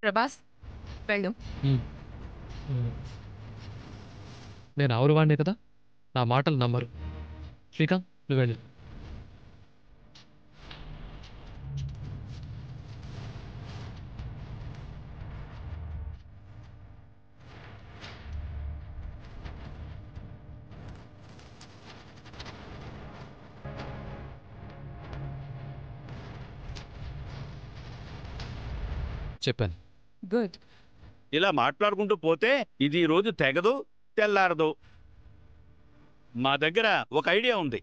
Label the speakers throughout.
Speaker 1: ప్రభాస్ వెళ్ళు.
Speaker 2: హ్మ్. హ్మ్. నేను ఆవురు వాడినే కదా, నా మాటలు నమ్మరు. శ్రీకాంత్ నువ్వు వెళ్ళు. చెప్పాను.
Speaker 1: గుడ్.
Speaker 3: ఇలా మాట్లాడుకుంటూ పోతే ఇది ఈ రోజు తెగదు, తెల్లారదు. మా దగ్గర ఒక ఐడియా ఉంది.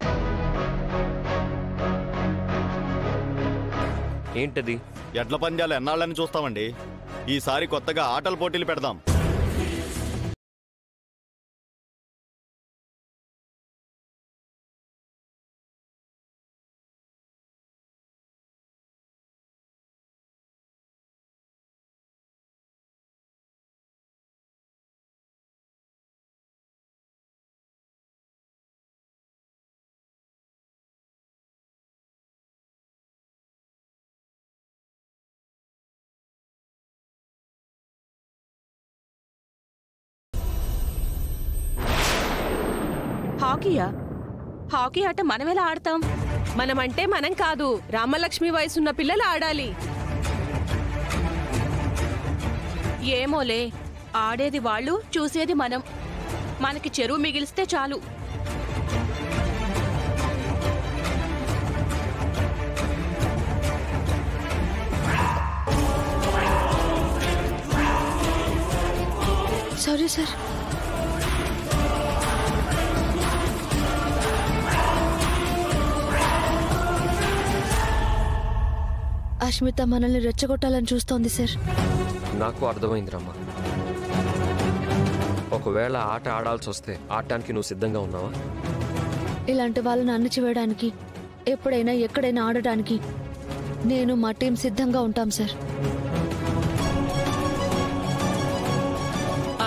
Speaker 4: ఏంటది?
Speaker 5: ఎడ్ల పందాలు ఎన్నాళ్ళని చూస్తామండి. ఈసారి కొత్తగా ఆటల పోటీలు పెడదాం.
Speaker 6: హాకీయా? హాకీ ఆట మనమెలా ఆడతాం?
Speaker 7: మనమంటే మనం కాదు, రామలక్ష్మి వయసున్న పిల్లలు ఆడాలి.
Speaker 6: ఏమోలే, ఆడేది వాళ్ళు, చూసేది మనం. మనకి చెరువు మిగిలిస్తే చాలు.
Speaker 8: Sorry sir. అష్మిత మనల్ని రెచ్చగొట్టాలని చూస్తోంది సార్.
Speaker 4: నాకు అర్థమైందిరమ్మా. ఒకవేళ ఆట ఆడాల్సి వస్తే ఆడటానికి నువ్వు సిద్ధంగా ఉన్నావా?
Speaker 8: ఇలాంటి వాళ్ళని అణచివేయడానికి, ఎప్పుడైనా ఎక్కడైనా ఆడటానికి నేను మా టీం సిద్ధంగా ఉంటాం సార్.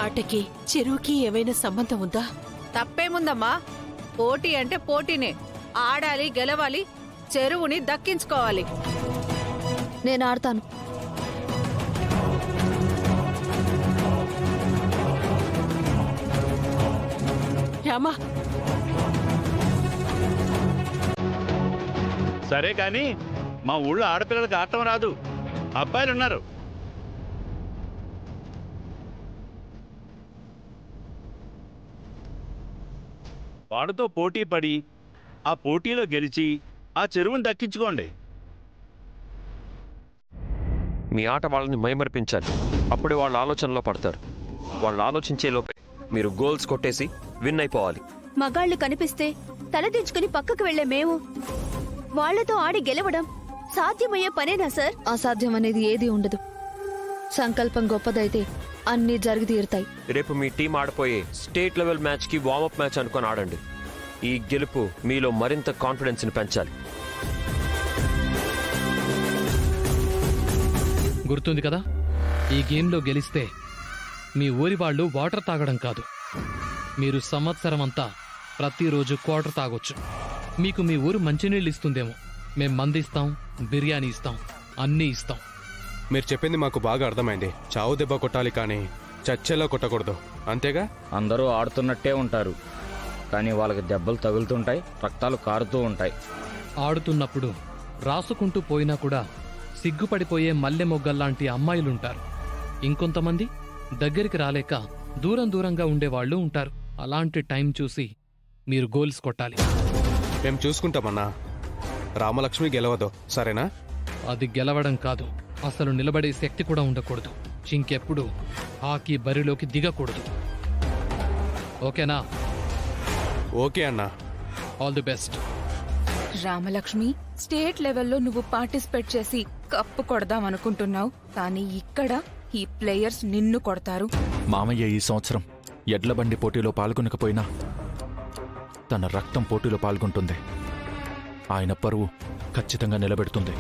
Speaker 7: ఆటకి చెరువుకి ఏమైనా సంబంధం ఉందా?
Speaker 9: తప్పేముందమ్మా, పోటీ అంటే పోటీనే. ఆడాలి, గెలవాలి, చెరువుని దక్కించుకోవాలి.
Speaker 8: నేను ఆడతాను.
Speaker 7: రామా,
Speaker 3: సరే కానీ మా ఊళ్ళో ఆడపిల్లలకు ఆడటం రాదు, అబ్బాయిలు ఉన్నారు. వాడితో పోటీ పడి ఆ పోటీలో గెలిచి ఆ చెరువుని దక్కించుకోండి.
Speaker 4: మీ ఆట వాళ్ళని మైమరిపించాలి. అప్పుడే వాళ్ళ ఆలోచనలో పడతారు. వాళ్ళు ఆలోచించే లోపే మీరు గోల్స్ కొట్టేసి విన్ అయిపోవాలి.
Speaker 8: మగాళ్ళు కనిపిస్తే తలదించుకుని పక్కకు వెళ్లే మేము వాళ్లతో ఆడి గెలవడం సాధ్యమయ్యే పనేనా సార్? అసాధ్యం అనేది ఏదీ ఉండదు. సంకల్పం గొప్పదైతే అన్నీ జరిగి తీరుతాయి.
Speaker 4: రేపు మీ టీం ఆడిపోయే స్టేట్ లెవెల్ మ్యాచ్ కి వార్మప్ మ్యాచ్ అనుకొని ఆడండి. ఈ గెలుపు మీలో మరింత కాన్ఫిడెన్స్ ని పెంచాలి.
Speaker 2: గుర్తుంది కదా, ఈ గేమ్లో గెలిస్తే మీ ఊరి వాళ్ళు వాటర్ తాగడం కాదు, మీరు సంవత్సరం అంతా ప్రతిరోజు క్వార్టర్ తాగొచ్చు. మీకు మీ ఊరు మంచినీళ్ళు ఇస్తుందేమో, మేం మందిస్తాం, బిర్యానీ ఇస్తాం, అన్నీ ఇస్తాం.
Speaker 10: మీరు చెప్పింది మాకు బాగా అర్థమైంది. చావు దెబ్బ కొట్టాలి కానీ చచ్చేలా కొట్టకూడదు, అంతేగా?
Speaker 11: అందరూ ఆడుతున్నట్టే ఉంటారు, కానీ వాళ్ళకి దెబ్బలు తగులుతుంటాయి, రక్తాలు కారుతూ ఉంటాయి.
Speaker 2: ఆడుతున్నప్పుడు రాసుకుంటూ పోయినా కూడా సిగ్గుపడిపోయే మల్లె మొగ్గల్లాంటి అమ్మాయిలుంటారు. ఇంకొంతమంది దగ్గరికి రాలేక దూరం దూరంగా ఉండేవాళ్లు ఉంటారు. అలాంటి టైం చూసి మీరు గోల్స్ కొట్టాలి.
Speaker 10: మేము చూసుకుంటామన్నా. రామలక్ష్మి గెలవదు, సరేనా?
Speaker 2: అది గెలవడం కాదు, అసలు నిలబడే శక్తి కూడా ఉండకూడదు. ఇంకెప్పుడు హాకీ బరిలోకి దిగకూడదు. ఓకేనా?
Speaker 10: ఓకే అన్నా.
Speaker 2: All the best.
Speaker 1: Ramalakshmi, state లెవెల్లో నువ్వు పార్టిసిపేట్ చేసి కప్పు కొడదాం అనుకుంటున్నావు, కానీ ఇక్కడ ఈ ప్లేయర్స్ నిన్ను కొడతారు.
Speaker 12: మామయ్య ఈ సంవత్సరం ఎడ్లబండి పోటీలో పాల్గొనకపోయినా తన రక్తం పోటీలో పాల్గొంటుంది. ఆయన పరువు ఖచ్చితంగా నిలబెడుతుంది.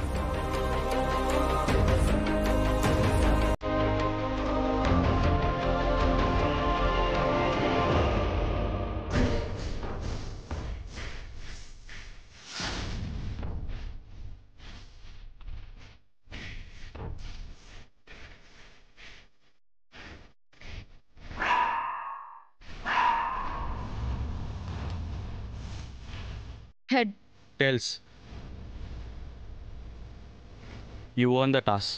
Speaker 8: Head.
Speaker 13: Tails. You won the toss.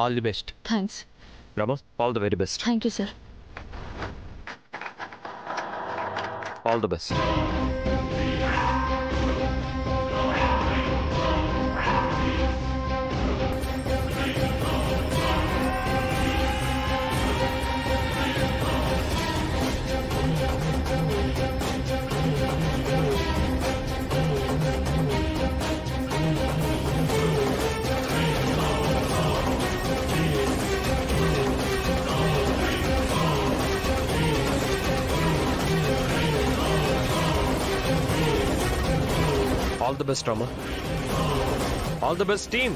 Speaker 13: All the best.
Speaker 8: Thanks.
Speaker 4: Rama, all the very best.
Speaker 8: Thank you sir.
Speaker 4: All the best. All the best, Rama. All the best, team.